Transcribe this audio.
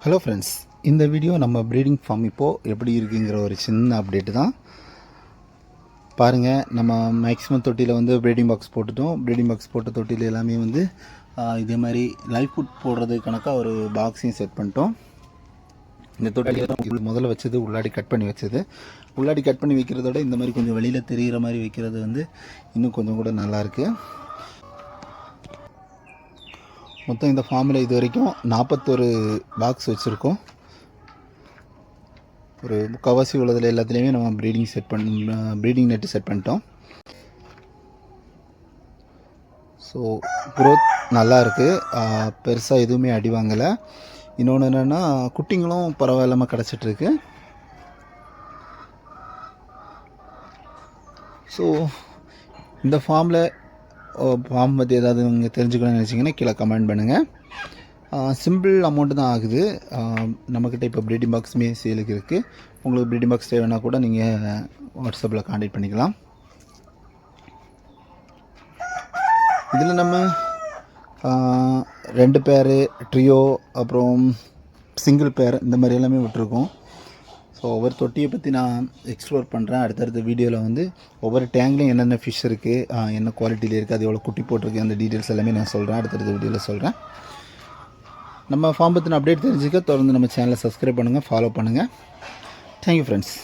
Hello friends, இந்த video நம்ம breeding form இப்போது எப்படி இருக்குங்கிற ஒரு சின்ன அப்டேட்டு தான். பாருங்கள், நம்ம மேக்ஸிமம் தொட்டியில் வந்து ப்ரீடிங் பாக்ஸ் போட்டுட்டோம். ப்ரீடிங் பாக்ஸ் போட்ட தொட்டியில் எல்லாமே வந்து இதே மாதிரி லைஃப் ஃபுட் போடுறது கணக்காக ஒரு பாக்ஸையும் செட் பண்ணிட்டோம். இந்த தொட்டியில் முதல்ல வச்சது உள்ளாடி கட் பண்ணி வச்சது. உள்ளாடி கட் பண்ணி வைக்கிறதோட இந்த மாதிரி கொஞ்சம் வெளியில் தெரிகிற மாதிரி வைக்கிறது வந்து இன்னும் கொஞ்சம் கூட நல்லாயிருக்கு. மொத்தம் இந்த ஃபார்மில் இது வரைக்கும் 41 பாக்ஸ் வச்சுருக்கோம். ஒரு முக்கால்வாசி உள்ளதில் எல்லாத்துலேயுமே நம்ம ப்ரீடிங் நெட்டு செட் பண்ணிட்டோம். ஸோ க்ரோத் நல்லா இருக்குது, பெருசாக எதுவுமே அடி வாங்கலை. இன்னொன்று என்னென்னா, குட்டிங்களும் பரவாயில்லாமல் கிடச்சிட்ருக்கு. ஸோ இந்த ஃபார்ம் பற்றி ஏதாவது நீங்கள் தெரிஞ்சுக்கணும்னு நினச்சிங்கன்னா கீழே கமெண்ட் பண்ணுங்கள். சிம்பிள் அமௌண்ட்டு தான் ஆகுது. நம்மக்கிட்ட இப்போ ப்ரீடிங் பாக்ஸுமே சேலுக்கு இருக்குது. உங்களுக்கு ப்ரீடிங் பாக்ஸ் தேவைன்னா கூட நீங்கள் வாட்ஸ்அப்பில் கான்டாக்ட் பண்ணிக்கலாம். இதில் நம்ம 2 பேரு, ட்ரியோ, அப்புறம் சிங்கிள் பேர், இந்த மாதிரி எல்லாமே விட்டுருக்கோம். ஸோ ஒவ்வொரு தொட்டியை பற்றி நான் எக்ஸ்ப்ளோர் பண்ணுறேன். அடுத்தடுத்த வீடியோவில் வந்து ஒவ்வொரு டேங்க்லையும் என்னென்ன ஃபிஷ் இருக்குது, என்ன குவாலிட்டியில் இருக்குது, அது எவ்வளோ குட்டி போட்டிருக்கு, அந்த டீட்டெயில்ஸ் எல்லாமே நான் சொல்கிறேன். அடுத்தடுத்த வீடியோவில் சொல்கிறேன். நம்ம ஃபார்ம் பற்றின அப்டேட் தெரிஞ்சுக்க தொடர்ந்து நம்ம சேனலை சப்ஸ்கிரைப் பண்ணுங்கள், ஃபாலோ பண்ணுங்கள். Thank you friends.